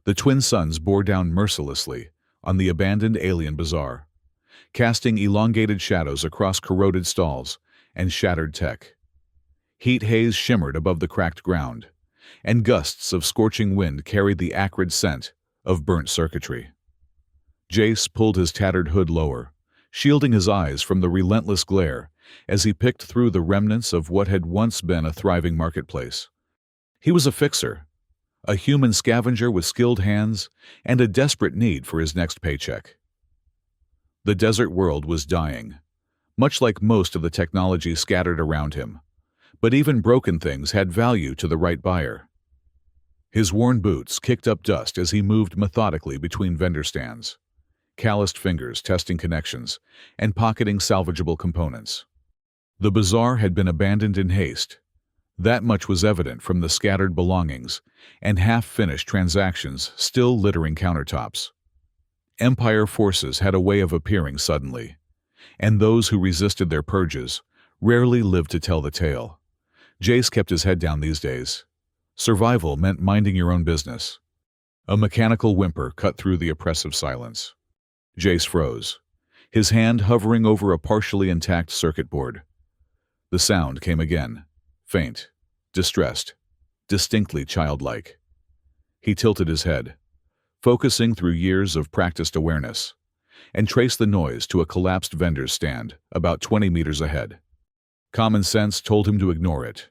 The twin suns bore down mercilessly on the abandoned alien bazaar, casting elongated shadows across corroded stalls and shattered tech. Heat haze shimmered above the cracked ground, and gusts of scorching wind carried the acrid scent of burnt circuitry. Jace pulled his tattered hood lower, shielding his eyes from the relentless glare as he picked through the remnants of what had once been a thriving marketplace. He was a fixer, a human scavenger with skilled hands and a desperate need for his next paycheck. The desert world was dying, much like most of the technology scattered around him, but even broken things had value to the right buyer. His worn boots kicked up dust as he moved methodically between vendor stands, calloused fingers testing connections and pocketing salvageable components. The bazaar had been abandoned in haste. That much was evident from the scattered belongings and half-finished transactions still littering countertops. Empire forces had a way of appearing suddenly, and those who resisted their purges rarely lived to tell the tale. Jace kept his head down these days. Survival meant minding your own business. A mechanical whimper cut through the oppressive silence. Jace froze, his hand hovering over a partially intact circuit board. The sound came again, faint, distressed, distinctly childlike. He tilted his head, focusing through years of practiced awareness, and traced the noise to a collapsed vendor's stand about 20 meters ahead. Common sense told him to ignore it.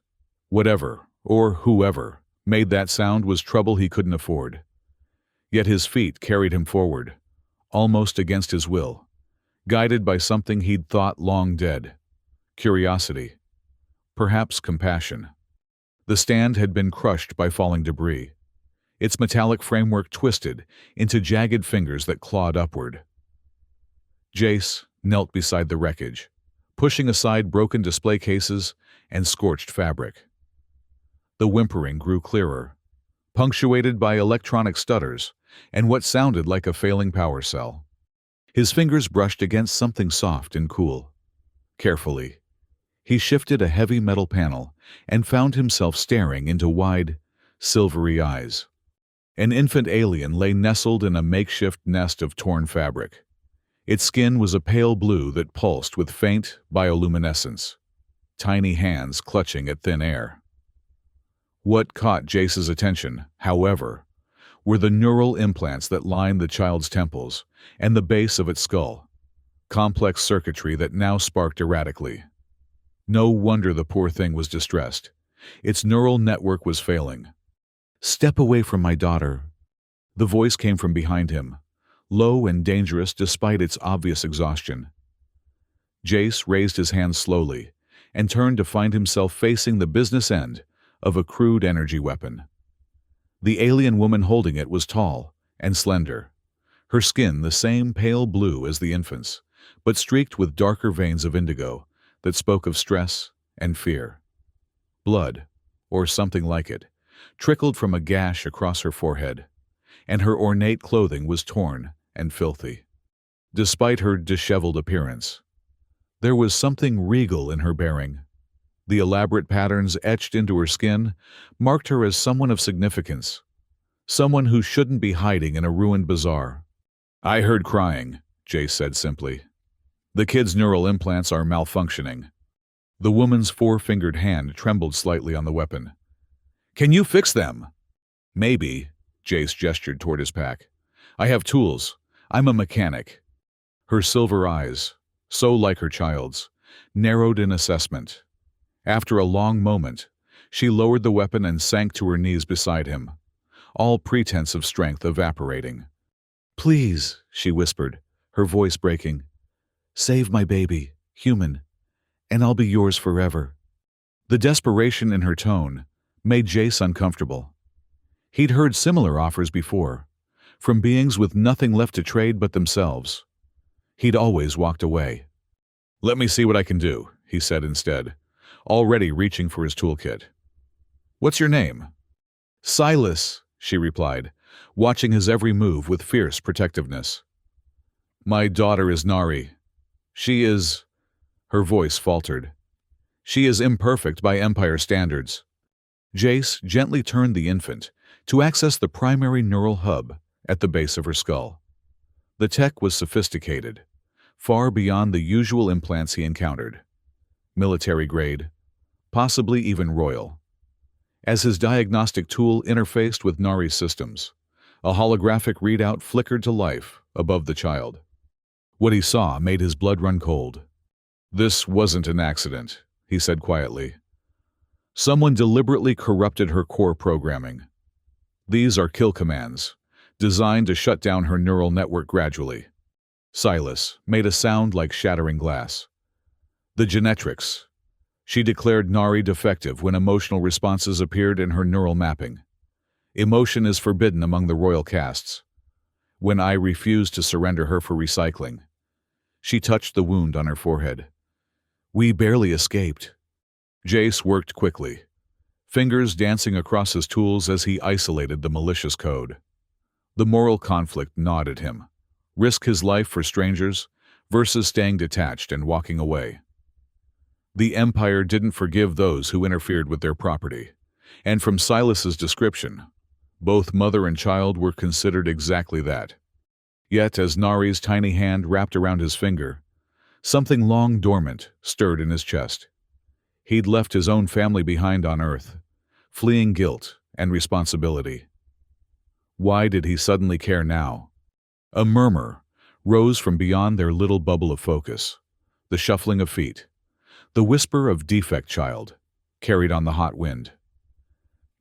Whatever, or whoever, made that sound was trouble he couldn't afford. Yet his feet carried him forward, almost against his will, guided by something he'd thought long dead. Curiosity. Perhaps compassion. The stand had been crushed by falling debris, its metallic framework twisted into jagged fingers that clawed upward. Jace knelt beside the wreckage, pushing aside broken display cases and scorched fabric. The whimpering grew clearer, punctuated by electronic stutters and what sounded like a failing power cell. His fingers brushed against something soft and cool. Carefully, he shifted a heavy metal panel and found himself staring into wide, silvery eyes. An infant alien lay nestled in a makeshift nest of torn fabric. Its skin was a pale blue that pulsed with faint bioluminescence, tiny hands clutching at thin air. What caught Jace's attention, however, were the neural implants that lined the child's temples and the base of its skull, complex circuitry that now sparked erratically. No wonder the poor thing was distressed. Its neural network was failing. "Step away from my daughter." The voice came from behind him, low and dangerous despite its obvious exhaustion. Jace raised his hand slowly and turned to find himself facing the business end of a crude energy weapon. The alien woman holding it was tall and slender, her skin the same pale blue as the infant's, but streaked with darker veins of indigo that spoke of stress and fear. Blood, or something like it, trickled from a gash across her forehead, and her ornate clothing was torn and filthy. Despite her disheveled appearance, there was something regal in her bearing. The elaborate patterns etched into her skin marked her as someone of significance, someone who shouldn't be hiding in a ruined bazaar. "I heard crying," Jace said simply. "The kid's neural implants are malfunctioning." The woman's four-fingered hand trembled slightly on the weapon. "Can you fix them?" "Maybe," Jace gestured toward his pack. "I have tools. I'm a mechanic." Her silver eyes, so like her child's, narrowed in assessment. After a long moment, she lowered the weapon and sank to her knees beside him, all pretense of strength evaporating. "Please," she whispered, her voice breaking. "Save my baby, human, and I'll be yours forever." The desperation in her tone made Jace uncomfortable. He'd heard similar offers before, from beings with nothing left to trade but themselves. He'd always walked away. "Let me see what I can do," he said instead, already reaching for his toolkit. "What's your name?" "Silas," she replied, watching his every move with fierce protectiveness. "My daughter is Nari. She is—" her voice faltered. "She is imperfect by Empire standards." Jace gently turned the infant, to access the primary neural hub at the base of her skull. The tech was sophisticated, far beyond the usual implants he encountered. Military grade, possibly even royal. As his diagnostic tool interfaced with Nari's systems, a holographic readout flickered to life above the child. What he saw made his blood run cold. "This wasn't an accident," he said quietly. "Someone deliberately corrupted her core programming. These are kill commands, designed to shut down her neural network gradually." Silas made a sound like shattering glass. "The genetrics." She declared Nari defective when emotional responses appeared in her neural mapping. "Emotion is forbidden among the royal castes." When I refused to surrender her for recycling. She touched the wound on her forehead. "We barely escaped." Jace worked quickly, fingers dancing across his tools as he isolated the malicious code. The moral conflict gnawed at him. Risk his life for strangers versus staying detached and walking away. The Empire didn't forgive those who interfered with their property, and from Silas's description, both mother and child were considered exactly that. Yet, as Nari's tiny hand wrapped around his finger, something long dormant stirred in his chest. He'd left his own family behind on Earth, fleeing guilt and responsibility. Why did he suddenly care now? A murmur rose from beyond their little bubble of focus, the shuffling of feet, the whisper of defect child, carried on the hot wind.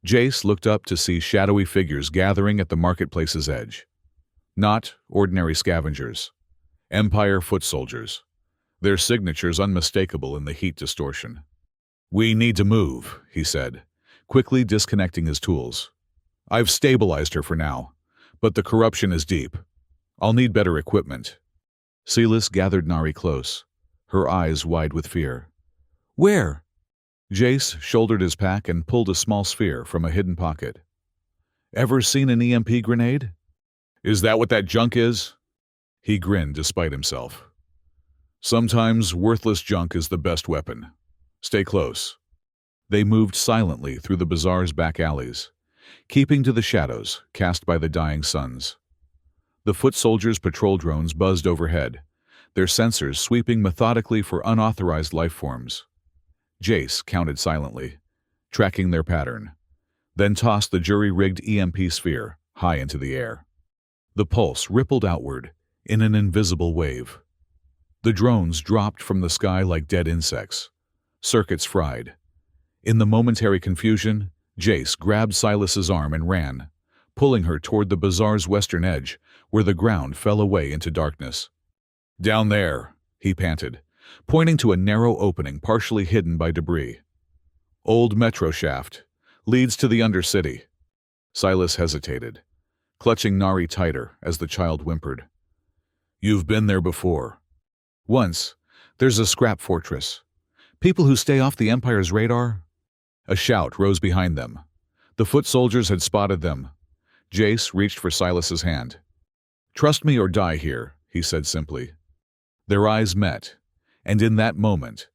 Jace looked up to see shadowy figures gathering at the marketplace's edge. Not ordinary scavengers. Empire foot soldiers. Their signatures unmistakable in the heat distortion. "We need to move," he said, quickly disconnecting his tools. "I've stabilized her for now, but the corruption is deep. I'll need better equipment." Silas gathered Nari close, her eyes wide with fear. "Where?" Jace shouldered his pack and pulled a small sphere from a hidden pocket. "Ever seen an EMP grenade?" "Is that what that junk is?" He grinned despite himself. "Sometimes worthless junk is the best weapon. Stay close." They moved silently through the bazaar's back alleys, keeping to the shadows cast by the dying suns. The foot soldiers' patrol drones buzzed overhead, their sensors sweeping methodically for unauthorized life forms. Jace counted silently, tracking their pattern, then tossed the jury-rigged EMP sphere high into the air. The pulse rippled outward in an invisible wave. The drones dropped from the sky like dead insects, circuits fried. In the momentary confusion, Jace grabbed Silas's arm and ran, pulling her toward the bazaar's western edge, where the ground fell away into darkness. "Down there," he panted, pointing to a narrow opening partially hidden by debris. "Old metro shaft. Leads to the Undercity." Silas hesitated, clutching Nari tighter as the child whimpered. "You've been there before." "Once. There's a scrap fortress. People who stay off the Empire's radar." A shout rose behind them. The foot soldiers had spotted them. Jace reached for Silas's hand. "Trust me or die here," he said simply. Their eyes met, and in that moment,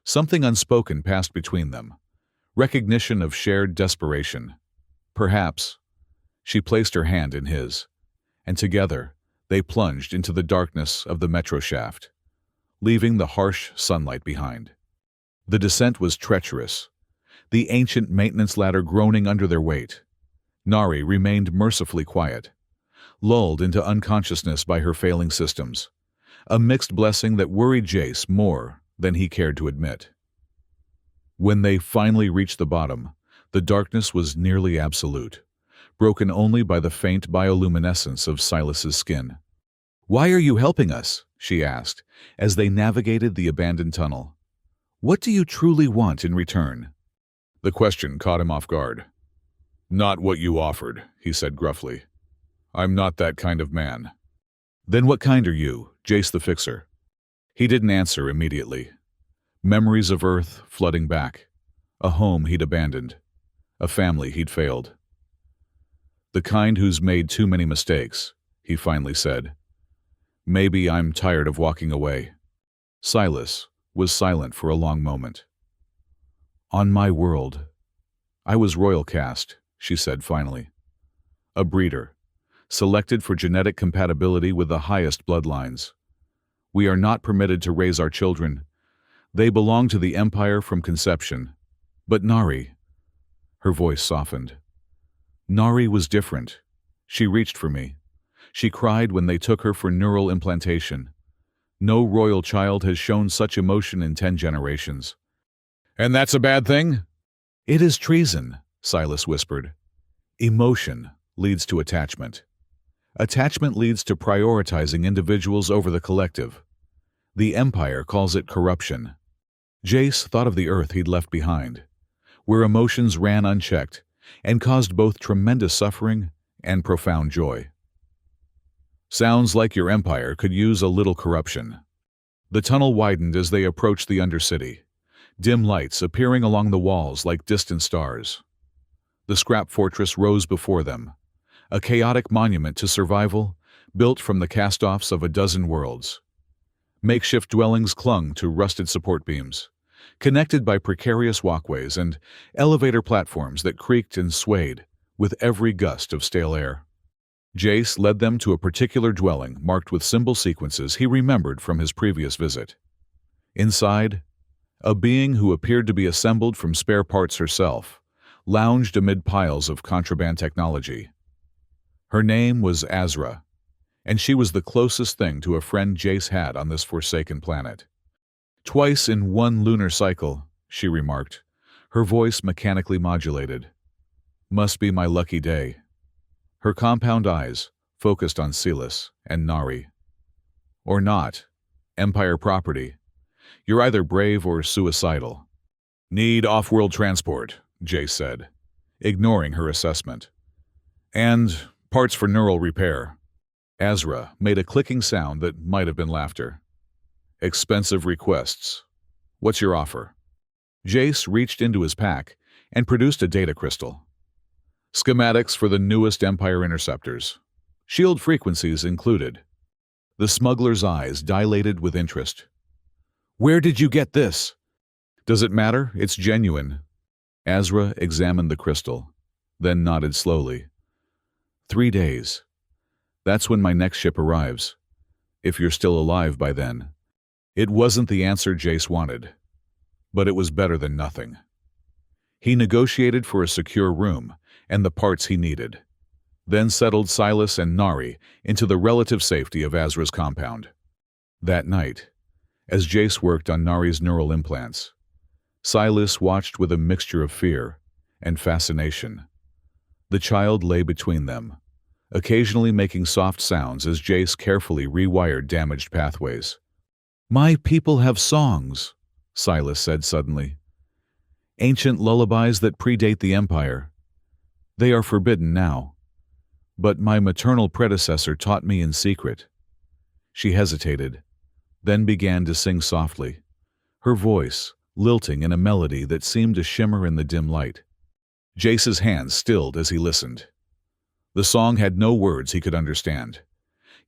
something unspoken passed between them. Recognition of shared desperation. Perhaps. She placed her hand in his, and together they plunged into the darkness of the metro shaft, leaving the harsh sunlight behind. The descent was treacherous, the ancient maintenance ladder groaning under their weight. Nari remained mercifully quiet, lulled into unconsciousness by her failing systems, a mixed blessing that worried Jace more than he cared to admit. When they finally reached the bottom, the darkness was nearly absolute, broken only by the faint bioluminescence of Silas's skin. "Why are you helping us?" she asked, as they navigated the abandoned tunnel. "What do you truly want in return?" The question caught him off guard. "Not what you offered," he said gruffly. "I'm not that kind of man." "Then what kind are you, Jace the Fixer?" He didn't answer immediately. Memories of Earth flooding back. A home he'd abandoned. A family he'd failed. "The kind who's made too many mistakes," he finally said. "Maybe I'm tired of walking away." Silas was silent for a long moment. "On my world, I was royal caste," she said finally. a breeder, selected for genetic compatibility with the highest bloodlines. We are not permitted to raise our children. They belong to the Empire from conception. But Nari, her voice softened. Nari was different. She reached for me. She cried when they took her for neural implantation. No royal child has shown such emotion in 10 generations. And that's a bad thing? It is treason, Silas whispered. Emotion leads to attachment. Attachment leads to prioritizing individuals over the collective. The Empire calls it corruption. Jace thought of the Earth he'd left behind, where emotions ran unchecked and caused both tremendous suffering and profound joy. Sounds like your Empire could use a little corruption. The tunnel widened as they approached the Undercity, dim lights appearing along the walls like distant stars. The scrap fortress rose before them, a chaotic monument to survival built from the cast-offs of a dozen worlds. Makeshift dwellings clung to rusted support beams, connected by precarious walkways and elevator platforms that creaked and swayed with every gust of stale air. Jace led them to a particular dwelling marked with symbol sequences he remembered from his previous visit. Inside, a being who appeared to be assembled from spare parts herself lounged amid piles of contraband technology. Her name was Azra, and she was the closest thing to a friend Jace had on this forsaken planet. Twice in one lunar cycle, she remarked, her voice mechanically modulated. Must be my lucky day. Her compound eyes focused on Silas and Nari. Or not. Empire property. You're either brave or suicidal. Need off-world transport, Jace said, ignoring her assessment. And parts for neural repair. Azra made a clicking sound that might have been laughter. Expensive requests. What's your offer? Jace reached into his pack and produced a data crystal. Schematics for the newest Empire interceptors. Shield frequencies included. The smuggler's eyes dilated with interest. Where did you get this? Does it matter? It's genuine. Azra examined the crystal, then nodded slowly. 3 days. That's when my next ship arrives. If you're still alive by then. It wasn't the answer Jace wanted, but it was better than nothing. He negotiated for a secure room and the parts he needed, then settled Silas and Nari into the relative safety of Azra's compound. That night, as Jace worked on Nari's neural implants, Silas watched with a mixture of fear and fascination. The child lay between them, occasionally making soft sounds as Jace carefully rewired damaged pathways. My people have songs, Silas said suddenly. Ancient lullabies that predate the Empire. They are forbidden now. But my maternal predecessor taught me in secret. She hesitated, then began to sing softly, her voice lilting in a melody that seemed to shimmer in the dim light. Jace's hands stilled as he listened. The song had no words he could understand,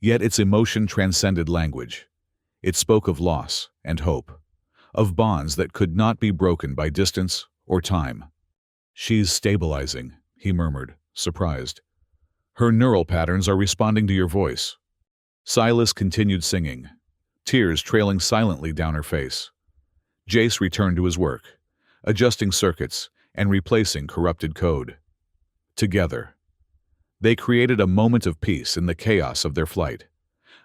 yet its emotion transcended language. It spoke of loss and hope, of bonds that could not be broken by distance or time. She's stabilizing, he murmured, surprised. Her neural patterns are responding to your voice. Silas continued singing, tears trailing silently down her face. Jace returned to his work, adjusting circuits and replacing corrupted code. Together, they created a moment of peace in the chaos of their flight.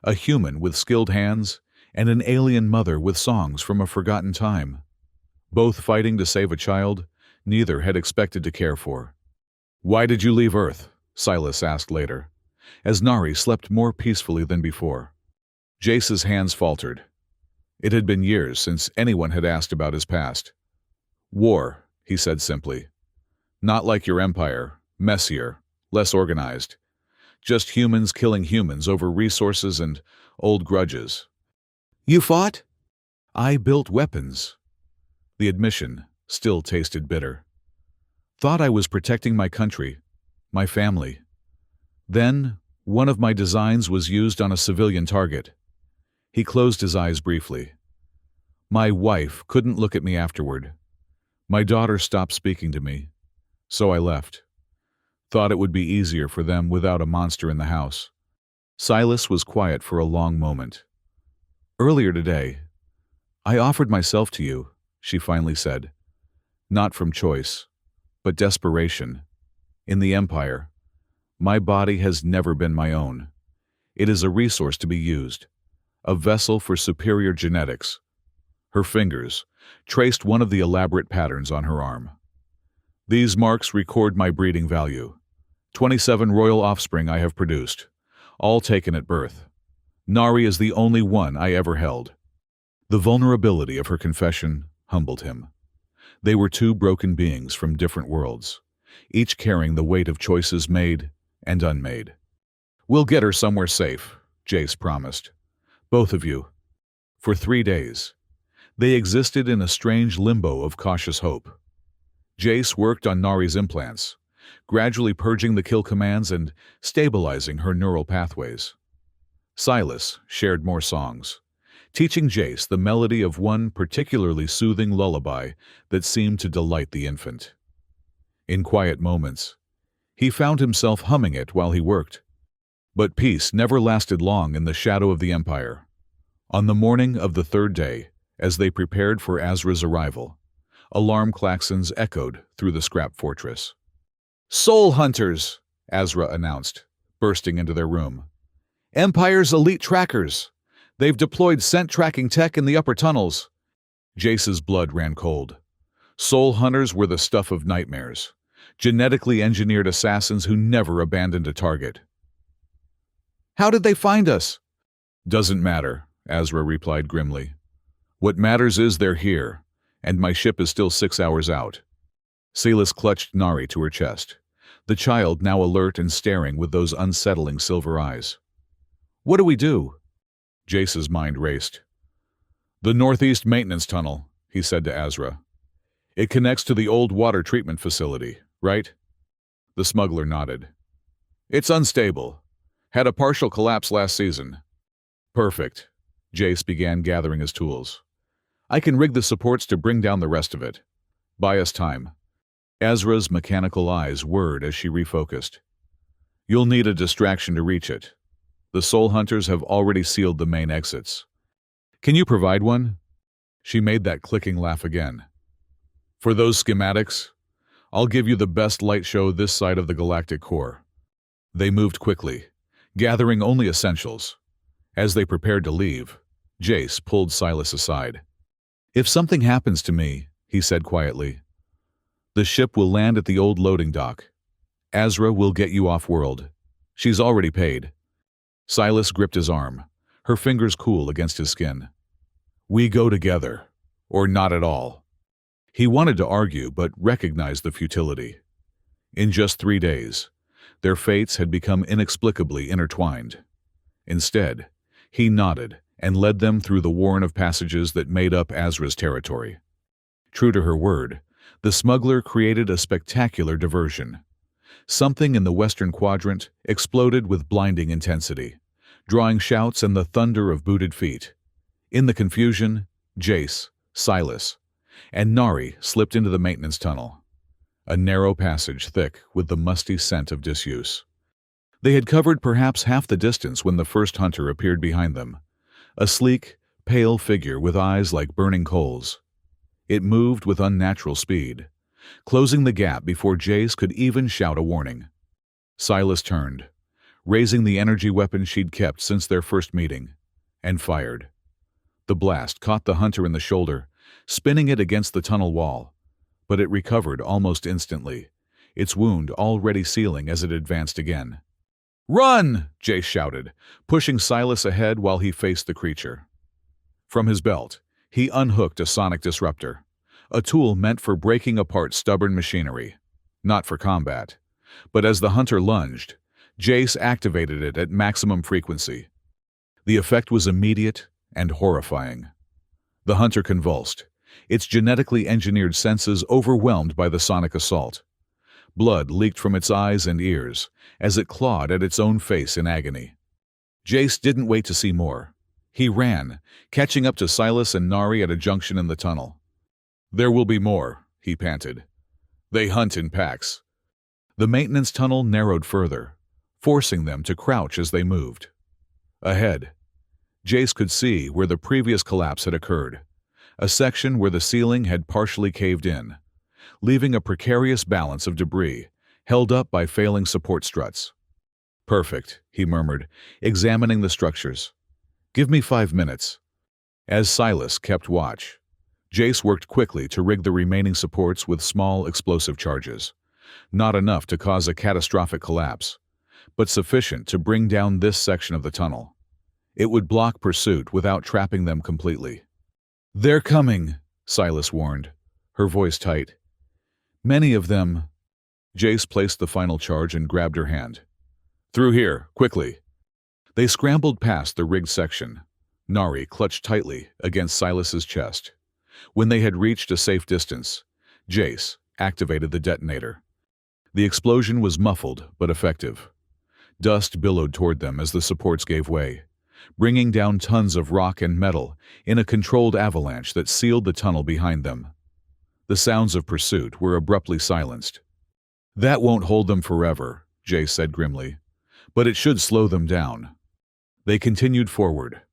A human with skilled hands and an alien mother with songs from a forgotten time. Both fighting to save a child neither had expected to care for. Why did you leave Earth? Silas asked later, as Nari slept more peacefully than before. Jace's hands faltered. It had been years since anyone had asked about his past. War, he said simply. Not like your empire, messier, less organized. Just humans killing humans over resources and old grudges. You fought? I built weapons. The admission still tasted bitter. Thought I was protecting my country, my family. Then, one of my designs was used on a civilian target. He closed his eyes briefly. My wife couldn't look at me afterward. My daughter stopped speaking to me, so I left. Thought it would be easier for them without a monster in the house. Silas was quiet for a long moment. Earlier today, I offered myself to you, she finally said. Not from choice, but desperation. In the Empire, my body has never been my own. It is a resource to be used, a vessel for superior genetics. Her fingers traced one of the elaborate patterns on her arm. These marks record my breeding value. 27 royal offspring I have produced, all taken at birth. Nari is the only one I ever held. The vulnerability of her confession humbled him. They were two broken beings from different worlds, each carrying the weight of choices made and unmade. We'll get her somewhere safe, Jace promised. Both of you. For 3 days, they existed in a strange limbo of cautious hope. Jace worked on Nari's implants, gradually purging the kill commands and stabilizing her neural pathways. Silas shared more songs, teaching Jace the melody of one particularly soothing lullaby that seemed to delight the infant. In quiet moments, he found himself humming it while he worked. But peace never lasted long in the shadow of the Empire. On the morning of the 3rd day, as they prepared for Azra's arrival, alarm klaxons echoed through the scrap fortress. "Soul Hunters!" Azra announced, bursting into their room. "Empire's elite trackers! They've deployed scent-tracking tech in the upper tunnels." Jace's blood ran cold. Soul Hunters were the stuff of nightmares, genetically engineered assassins who never abandoned a target. "How did they find us?" "Doesn't matter," Azra replied grimly. "What matters is they're here, and my ship is still 6 hours out." Silas clutched Nari to her chest, the child now alert and staring with those unsettling silver eyes. "What do we do?" Jace's mind raced. "The northeast maintenance tunnel," he said to Azra. "It connects to the old water treatment facility, right?" The smuggler nodded. "It's unstable. Had a partial collapse last season." "Perfect." Jace began gathering his tools. "I can rig the supports to bring down the rest of it. Buy us time." Azra's mechanical eyes whirred as she refocused. "You'll need a distraction to reach it. The Soul Hunters have already sealed the main exits. Can you provide one?" She made that clicking laugh again. "For those schematics, I'll give you the best light show this side of the galactic core." They moved quickly, gathering only essentials. As they prepared to leave, Jace pulled Silas aside. "If something happens to me," he said quietly, "the ship will land at the old loading dock. Azra will get you off-world. She's already paid." Silas gripped his arm, her fingers cool against his skin. "We go together, or not at all." He wanted to argue, but recognized the futility. In just 3 days, their fates had become inexplicably intertwined. Instead, he nodded and led them through the warren of passages that made up Azra's territory. True to her word, the smuggler created a spectacular diversion. Something in the western quadrant exploded with blinding intensity, drawing shouts and the thunder of booted feet. In the confusion, Jace, Silas, and Nari slipped into the maintenance tunnel, a narrow passage thick with the musty scent of disuse. They had covered perhaps half the distance when the first hunter appeared behind them, a sleek, pale figure with eyes like burning coals. It moved with unnatural speed, closing the gap before Jace could even shout a warning. Silas turned, raising the energy weapon she'd kept since their first meeting, and fired. The blast caught the hunter in the shoulder, spinning it against the tunnel wall, but it recovered almost instantly, its wound already sealing as it advanced again. "Run!" Jace shouted, pushing Silas ahead while he faced the creature. From his belt, he unhooked a sonic disruptor, a tool meant for breaking apart stubborn machinery, not for combat. But as the hunter lunged, Jace activated it at maximum frequency. The effect was immediate and horrifying. The hunter convulsed, its genetically engineered senses overwhelmed by the sonic assault. Blood leaked from its eyes and ears as it clawed at its own face in agony. Jace didn't wait to see more. He ran, catching up to Silas and Nari at a junction in the tunnel. "There will be more," he panted. "They hunt in packs." The maintenance tunnel narrowed further, forcing them to crouch as they moved. Ahead, Jace could see where the previous collapse had occurred, a section where the ceiling had partially caved in, leaving a precarious balance of debris held up by failing support struts. "Perfect," he murmured, examining the structures. "Give me 5 minutes." As Silas kept watch, Jace worked quickly to rig the remaining supports with small explosive charges. Not enough to cause a catastrophic collapse, but sufficient to bring down this section of the tunnel. It would block pursuit without trapping them completely. "They're coming," Silas warned, her voice tight. "Many of them." Jace placed the final charge and grabbed her hand. "Through here, quickly." They scrambled past the rigged section, Nari clutched tightly against Silas's chest. When they had reached a safe distance, Jace activated the detonator. The explosion was muffled but effective. Dust billowed toward them as the supports gave way, bringing down tons of rock and metal in a controlled avalanche that sealed the tunnel behind them. The sounds of pursuit were abruptly silenced. "That won't hold them forever," Jace said grimly, "but it should slow them down." They continued forward,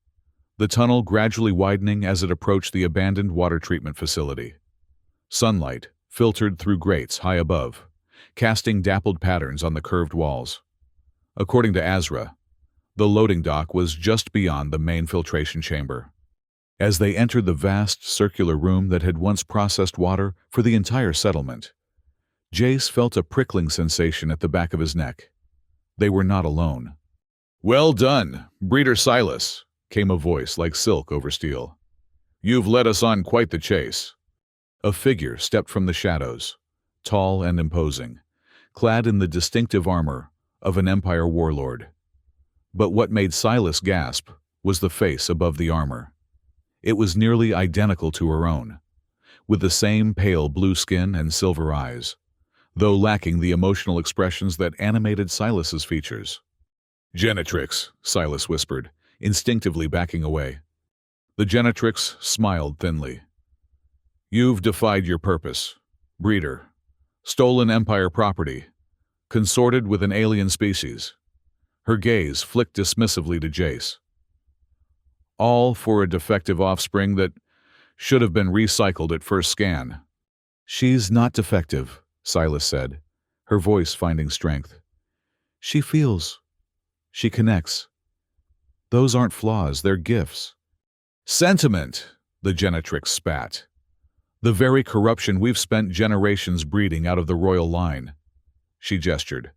the tunnel gradually widening as it approached the abandoned water treatment facility. Sunlight filtered through grates high above, casting dappled patterns on the curved walls. According to Azra, the loading dock was just beyond the main filtration chamber. As they entered the vast circular room that had once processed water for the entire settlement, Jace felt a prickling sensation at the back of his neck. They were not alone. "Well done, Breeder Silas," came a voice like silk over steel. "You've led us on quite the chase." A figure stepped from the shadows, tall and imposing, clad in the distinctive armor of an Empire warlord. But what made Silas gasp was the face above the armor. It was nearly identical to her own, with the same pale blue skin and silver eyes, though lacking the emotional expressions that animated Silas's features. "Genetrix," Silas whispered, instinctively backing away. The Genetrix smiled thinly. "You've defied your purpose, Breeder. Stolen Empire property, consorted with an alien species." Her gaze flicked dismissively to Jace. "All for a defective offspring that should have been recycled at first scan." "She's not defective," Silas said, her voice finding strength. "She feels. She connects. Those aren't flaws, they're gifts." "Sentiment," the Genetrix spat. "The very corruption we've spent generations breeding out of the royal line." She gestured,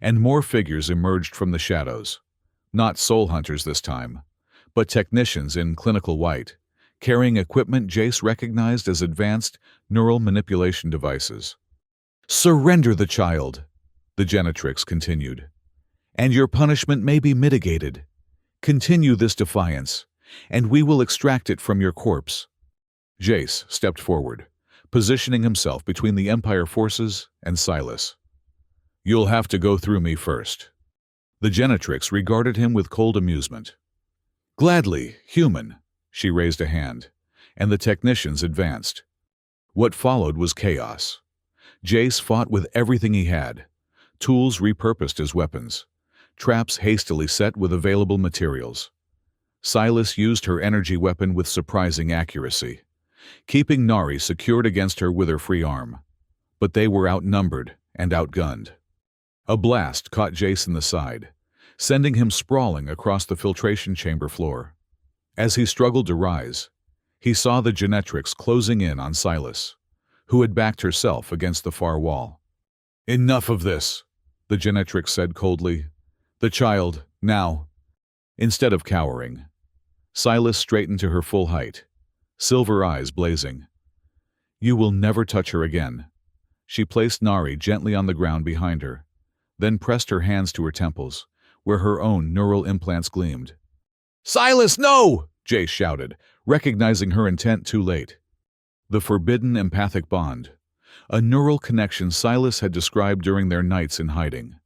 and more figures emerged from the shadows. Not soul hunters this time, but technicians in clinical white, carrying equipment Jace recognized as advanced neural manipulation devices. "Surrender the child," the Genetrix continued, "and your punishment may be mitigated. Continue this defiance, and we will extract it from your corpse." Jace stepped forward, positioning himself between the Empire forces and Silas. "You'll have to go through me first." The Genetrix regarded him with cold amusement. "Gladly, human." She raised a hand, and the technicians advanced. What followed was chaos. Jace fought with everything he had, tools repurposed as weapons, traps hastily set with available materials. Silas used her energy weapon with surprising accuracy, keeping Nari secured against her with her free arm. But they were outnumbered and outgunned. A blast caught Jace in the side, sending him sprawling across the filtration chamber floor. As he struggled to rise, he saw the Genetrix closing in on Silas, who had backed herself against the far wall. "Enough of this," the Genetrix said coldly. "The child, now." Instead of cowering, Silas straightened to her full height, silver eyes blazing. "You will never touch her again." She placed Nari gently on the ground behind her, then pressed her hands to her temples, where her own neural implants gleamed. "Silas, no!" Jace shouted, recognizing her intent too late. The forbidden empathic bond, a neural connection Silas had described during their nights in hiding.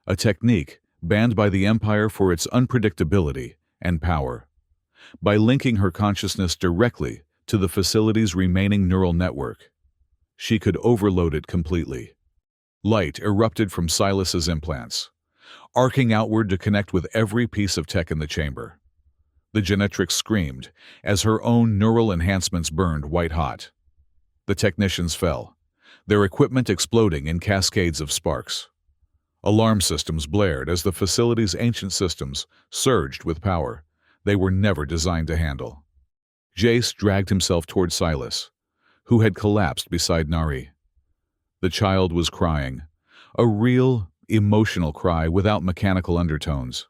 A technique banned by the Empire for its unpredictability and power. By linking her consciousness directly to the facility's remaining neural network, she could overload it completely. Light erupted from Silas's implants, arcing outward to connect with every piece of tech in the chamber. The genetrix screamed as her own neural enhancements burned white-hot. The technicians fell, their equipment exploding in cascades of sparks. Alarm systems blared as the facility's ancient systems surged with power they were never designed to handle. Jace dragged himself toward Silas, who had collapsed beside Nari. The child was crying, a real, emotional cry without mechanical undertones.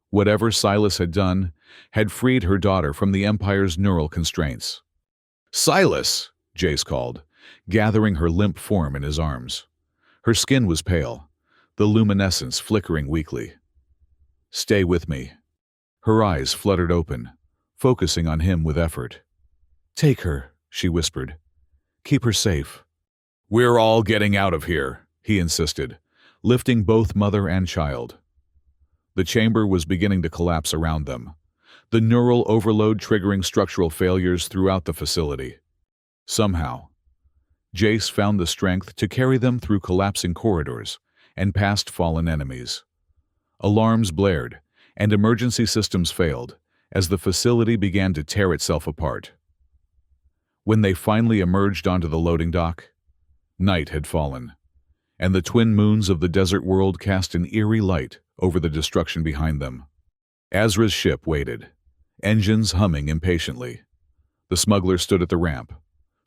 Whatever Silas had done had freed her daughter from the Empire's neural constraints. "Silas!" Jace called, gathering her limp form in his arms. Her skin was pale, the luminescence flickering weakly. "Stay with me." Her eyes fluttered open, focusing on him with effort. "Take her," she whispered. "Keep her safe." "We're all getting out of here," he insisted, lifting both mother and child. The chamber was beginning to collapse around them, the neural overload triggering structural failures throughout the facility. Somehow, Jace found the strength to carry them through collapsing corridors and past fallen enemies. Alarms blared, and emergency systems failed as the facility began to tear itself apart. When they finally emerged onto the loading dock, night had fallen, and the twin moons of the desert world cast an eerie light over the destruction behind them. Azra's ship waited, engines humming impatiently. The smuggler stood at the ramp,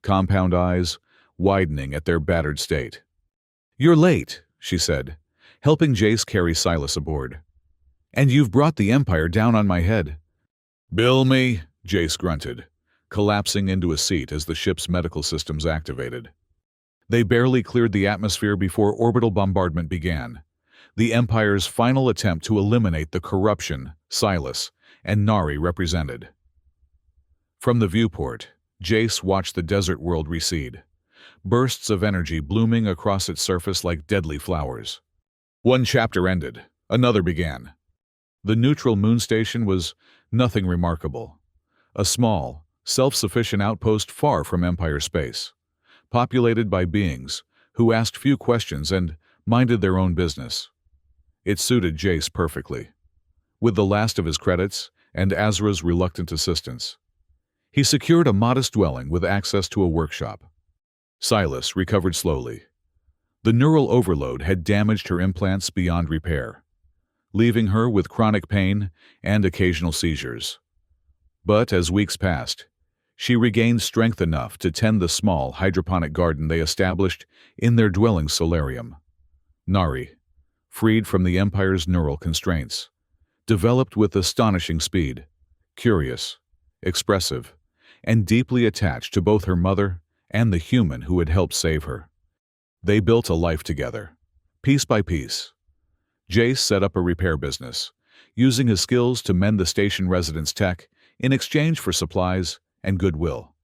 compound eyes widening at their battered state. "You're late," she said, helping Jace carry Silas aboard. "And you've brought the Empire down on my head." "Bill me," Jace grunted, collapsing into a seat as the ship's medical systems activated. They barely cleared the atmosphere before orbital bombardment began, the Empire's final attempt to eliminate the corruption Silas and Nari represented. From the viewport, Jace watched the desert world recede, bursts of energy blooming across its surface like deadly flowers. One chapter ended, another began. The neutral moon station was nothing remarkable, a small, self-sufficient outpost far from Empire space, populated by beings who asked few questions and minded their own business. It suited Jace perfectly. With the last of his credits and Azra's reluctant assistance, he secured a modest dwelling with access to a workshop. Silas recovered slowly. The neural overload had damaged her implants beyond repair, leaving her with chronic pain and occasional seizures. But as weeks passed, she regained strength enough to tend the small hydroponic garden they established in their dwelling solarium. Nari, freed from the Empire's neural constraints, developed with astonishing speed, curious, expressive, and deeply attached to both her mother and the human who had helped save her. They built a life together, piece by piece. Jace set up a repair business, using his skills to mend the station residents' tech in exchange for supplies and goodwill.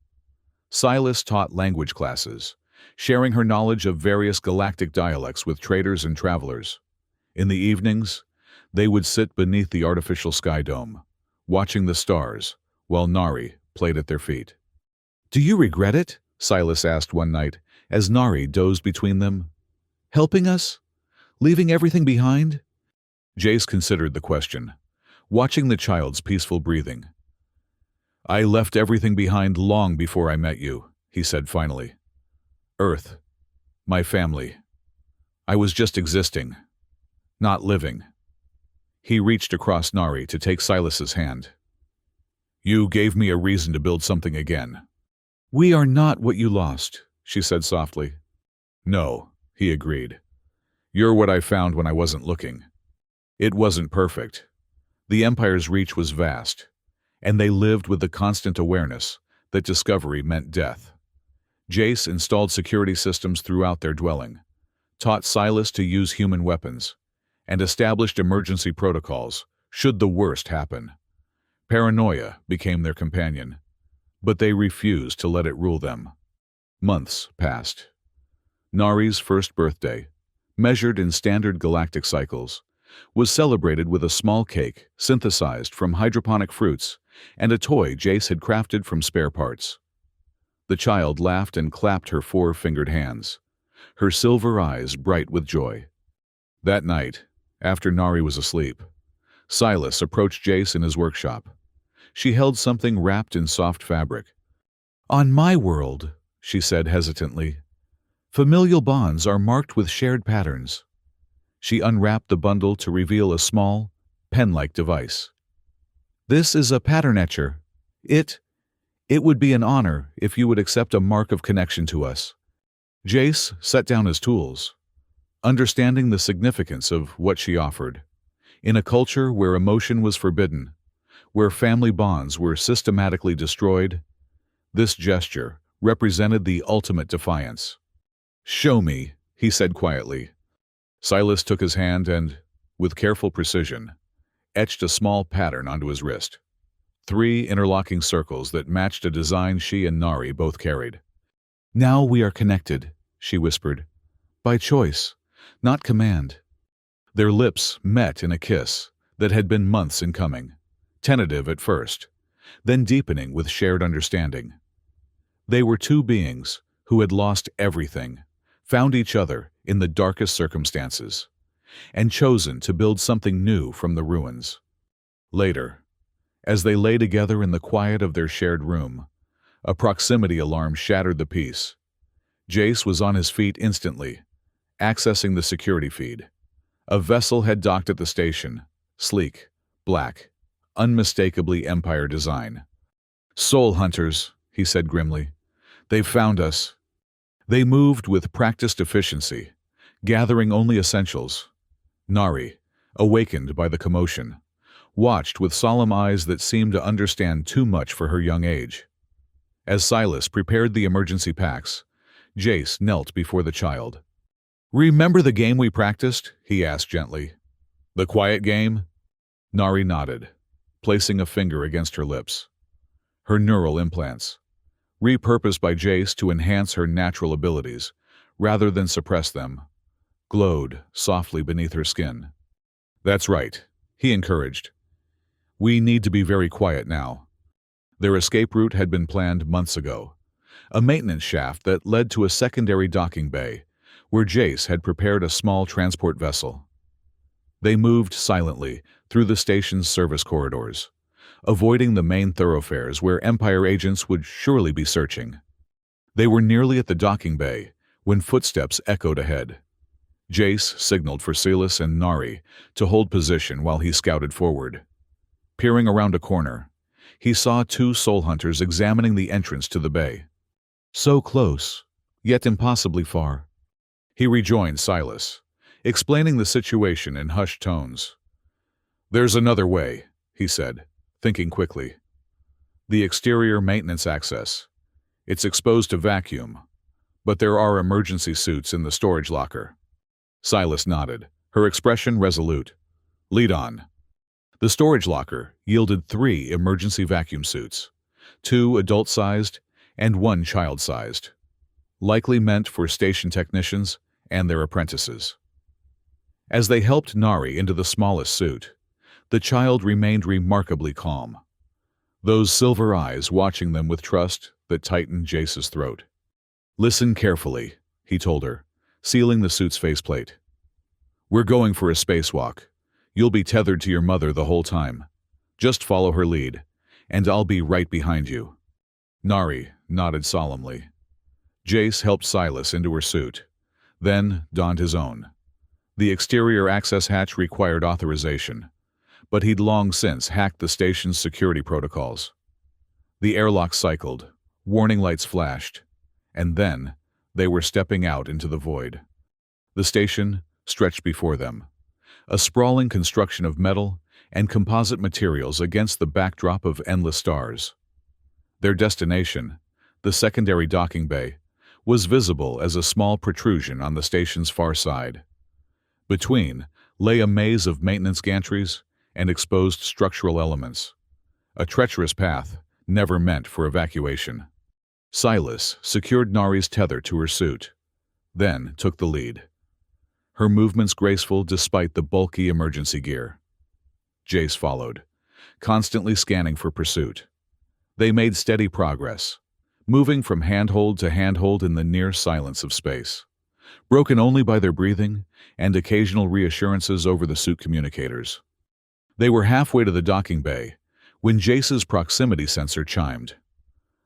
Silas taught language classes, sharing her knowledge of various galactic dialects with traders and travelers. In the evenings, they would sit beneath the artificial sky dome, watching the stars, while Nari played at their feet. "Do you regret it?" Silas asked one night, as Nari dozed between them. "Helping us? Leaving everything behind?" Jace considered the question, watching the child's peaceful breathing. "I left everything behind long before I met you," he said finally. "Earth, my family. I was just existing, not living." He reached across Nari to take Silas's hand. "You gave me a reason to build something again." "We are not what you lost," she said softly. "No," he agreed. "You're what I found when I wasn't looking." It wasn't perfect. The Empire's reach was vast, and they lived with the constant awareness that discovery meant death. Jace installed security systems throughout their dwelling, taught Silas to use human weapons, and established emergency protocols should the worst happen. Paranoia became their companion, but they refused to let it rule them. Months passed. Nari's first birthday, measured in standard galactic cycles, was celebrated with a small cake synthesized from hydroponic fruits and a toy Jace had crafted from spare parts. The child laughed and clapped her four-fingered hands, her silver eyes bright with joy. That night, after Nari was asleep, Silas approached Jace in his workshop. She held something wrapped in soft fabric. "On my world," she said hesitantly, "familial bonds are marked with shared patterns." She unwrapped the bundle to reveal a small, pen-like device. "This is a pattern etcher. It would be an honor if you would accept a mark of connection to us." Jace set down his tools, understanding the significance of what she offered. In a culture where emotion was forbidden, where family bonds were systematically destroyed, this gesture represented the ultimate defiance. "Show me," he said quietly. Silas took his hand and, with careful precision, etched a small pattern onto his wrist. 3 interlocking circles that matched a design she and Nari both carried. "Now we are connected," she whispered. "By choice, not command." Their lips met in a kiss that had been months in coming, tentative at first, then deepening with shared understanding. They were two beings who had lost everything, found each other in the darkest circumstances, and chosen to build something new from the ruins. Later, as they lay together in the quiet of their shared room, a proximity alarm shattered the peace. Jace was on his feet instantly, accessing the security feed. A vessel had docked at the station, sleek, black, unmistakably Empire design. "Soul hunters," he said grimly. "They've found us." They moved with practiced efficiency, gathering only essentials. Nari, awakened by the commotion, watched with solemn eyes that seemed to understand too much for her young age. As Silas prepared the emergency packs, Jace knelt before the child. "Remember the game we practiced?" he asked gently. "The quiet game?" Nari nodded, placing a finger against her lips. Her neural implants, repurposed by Jace to enhance her natural abilities, rather than suppress them, glowed softly beneath her skin. "That's right," he encouraged. "We need to be very quiet now." Their escape route had been planned months ago, a maintenance shaft that led to a secondary docking bay, where Jace had prepared a small transport vessel. They moved silently through the station's service corridors, avoiding the main thoroughfares where Empire agents would surely be searching. They were nearly at the docking bay when footsteps echoed ahead. Jace signaled for Silas and Nari to hold position while he scouted forward. Peering around a corner, he saw 2 soul hunters examining the entrance to the bay. So close, yet impossibly far. He rejoined Silas, explaining the situation in hushed tones. "There's another way," he said, thinking quickly. "The exterior maintenance access. It's exposed to vacuum, but there are emergency suits in the storage locker." Silas nodded, her expression resolute. "Lead on." The storage locker yielded 3 emergency vacuum suits, 2 adult-sized and 1 child-sized, likely meant for station technicians and their apprentices. As they helped Nari into the smallest suit, the child remained remarkably calm, those silver eyes watching them with trust that tightened Jace's throat. "Listen carefully," he told her, sealing the suit's faceplate. "We're going for a spacewalk. You'll be tethered to your mother the whole time. Just follow her lead, and I'll be right behind you." Nari nodded solemnly. Jace helped Silas into her suit, then donned his own. The exterior access hatch required authorization, but he'd long since hacked the station's security protocols. The airlock cycled, warning lights flashed, and then they were stepping out into the void. The station stretched before them, a sprawling construction of metal and composite materials against the backdrop of endless stars. Their destination, the secondary docking bay, was visible as a small protrusion on the station's far side. Between lay a maze of maintenance gantries and exposed structural elements, a treacherous path never meant for evacuation. Silas secured Nari's tether to her suit, then took the lead, her movements graceful despite the bulky emergency gear. Jace followed, constantly scanning for pursuit. They made steady progress, moving from handhold to handhold in the near silence of space, broken only by their breathing and occasional reassurances over the suit communicators. They were halfway to the docking bay when Jace's proximity sensor chimed.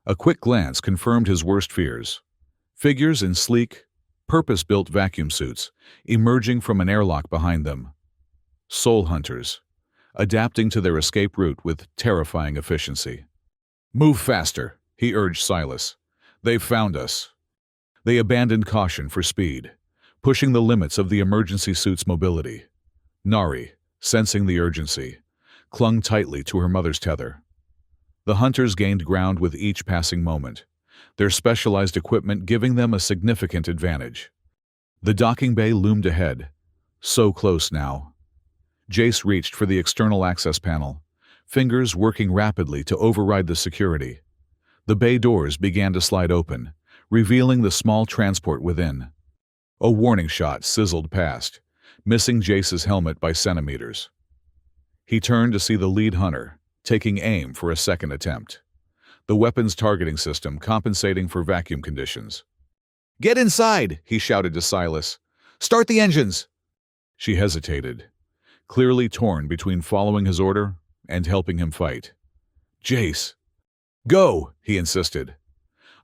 A quick glance confirmed his worst fears. Figures in sleek, purpose-built vacuum suits emerging from an airlock behind them. Soul hunters, adapting to their escape route with terrifying efficiency. "Move faster," he urged Silas. "They've found us." They abandoned caution for speed, pushing the limits of the emergency suit's mobility. Nari, sensing the urgency, clung tightly to her mother's tether. The hunters gained ground with each passing moment, their specialized equipment giving them a significant advantage. The docking bay loomed ahead, so close now. Jace reached for the external access panel, fingers working rapidly to override the security. The bay doors began to slide open, revealing the small transport within. A warning shot sizzled past, missing Jace's helmet by centimeters. He turned to see the lead hunter, taking aim for a second attempt. The weapon's targeting system compensating for vacuum conditions. "Get inside!" he shouted to Silas. "Start the engines!" She hesitated, clearly torn between following his order and helping him fight. "Jace!" "Go!" he insisted,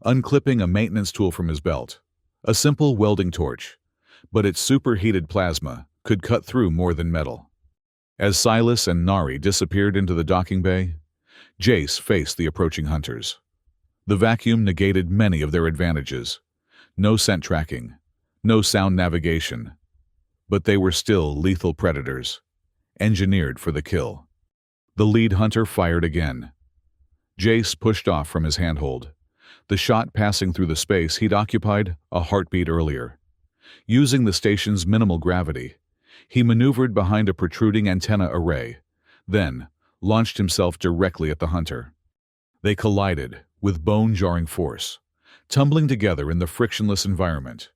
unclipping a maintenance tool from his belt. A simple welding torch, but its superheated plasma could cut through more than metal. As Silas and Nari disappeared into the docking bay, Jace faced the approaching hunters. The vacuum negated many of their advantages. No scent tracking, no sound navigation. But they were still lethal predators, engineered for the kill. The lead hunter fired again. Jace pushed off from his handhold, the shot passing through the space he'd occupied a heartbeat earlier. Using the station's minimal gravity, he maneuvered behind a protruding antenna array, then launched himself directly at the hunter. They collided with bone-jarring force, tumbling together in the frictionless environment.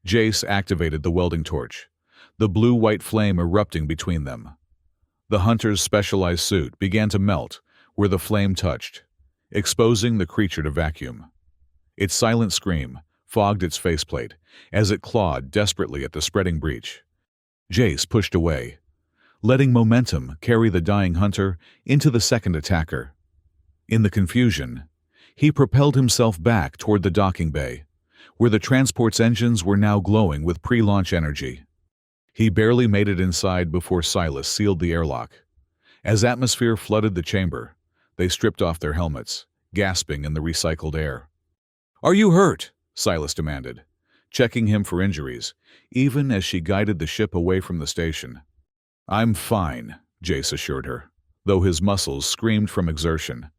Jace activated the welding torch, the blue-white flame erupting between them. The hunter's specialized suit began to melt where the flame touched, exposing the creature to vacuum. Its silent scream fogged its faceplate as it clawed desperately at the spreading breach. Jace pushed away, letting momentum carry the dying hunter into the second attacker. In the confusion, he propelled himself back toward the docking bay, where the transport's engines were now glowing with pre-launch energy. He barely made it inside before Silas sealed the airlock. As atmosphere flooded the chamber, they stripped off their helmets, gasping in the recycled air. "Are you hurt?" Silas demanded, checking him for injuries, even as she guided the ship away from the station. "I'm fine," Jace assured her, though his muscles screamed from exertion.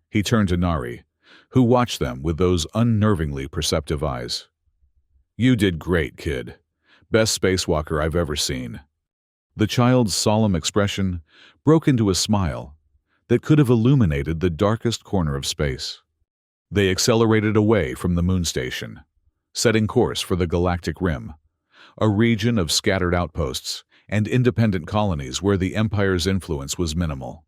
He turned to Nari, who watched them with those unnervingly perceptive eyes. "You did great, kid. Best spacewalker I've ever seen." The child's solemn expression broke into a smile that could have illuminated the darkest corner of space. They accelerated away from the moon station, setting course for the galactic rim, a region of scattered outposts and independent colonies where the Empire's influence was minimal.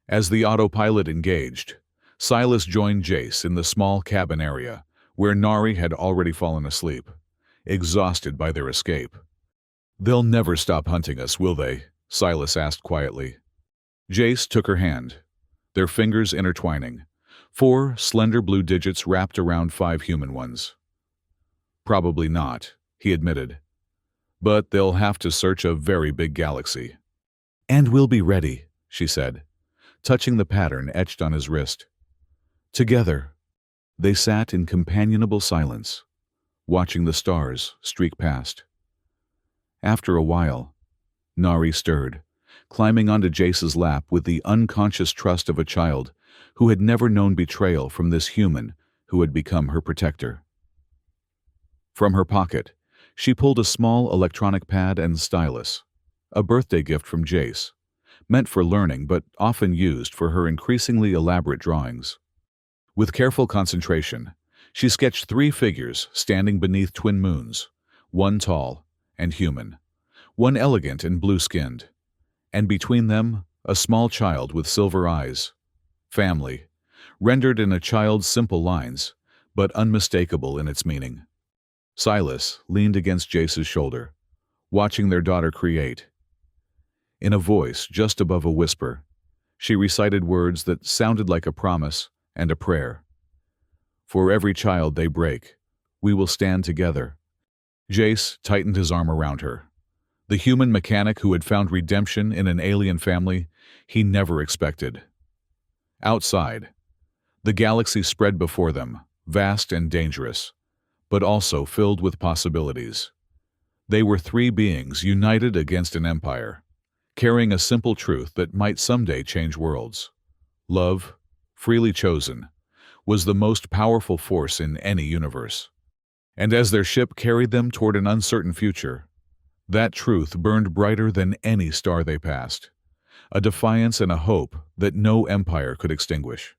As the autopilot engaged, Silas joined Jace in the small cabin area, where Nari had already fallen asleep, exhausted by their escape. "They'll never stop hunting us, will they?" Silas asked quietly. Jace took her hand, their fingers intertwining, 4 slender blue digits wrapped around 5 human ones. "Probably not," he admitted. "But they'll have to search a very big galaxy." "And we'll be ready," she said, touching the pattern etched on his wrist. Together, they sat in companionable silence, watching the stars streak past. After a while, Nari stirred, climbing onto Jace's lap with the unconscious trust of a child who had never known betrayal from this human who had become her protector. From her pocket, she pulled a small electronic pad and stylus, a birthday gift from Jace, meant for learning but often used for her increasingly elaborate drawings. With careful concentration, she sketched 3 figures standing beneath twin moons, one tall and human, one elegant and blue-skinned, and between them a small child with silver eyes. Family, rendered in a child's simple lines, but unmistakable in its meaning. Silas leaned against Jace's shoulder, watching their daughter create. In a voice just above a whisper, she recited words that sounded like a promise and a prayer. For every child they break, we will stand together. Jace tightened his arm around her. The human mechanic who had found redemption in an alien family he never expected. Outside, the galaxy spread before them, vast and dangerous, but also filled with possibilities. They were three beings united against an empire, carrying a simple truth that might someday change worlds. Love, freely chosen, was the most powerful force in any universe. And as their ship carried them toward an uncertain future, that truth burned brighter than any star they passed, a defiance and a hope that no empire could extinguish.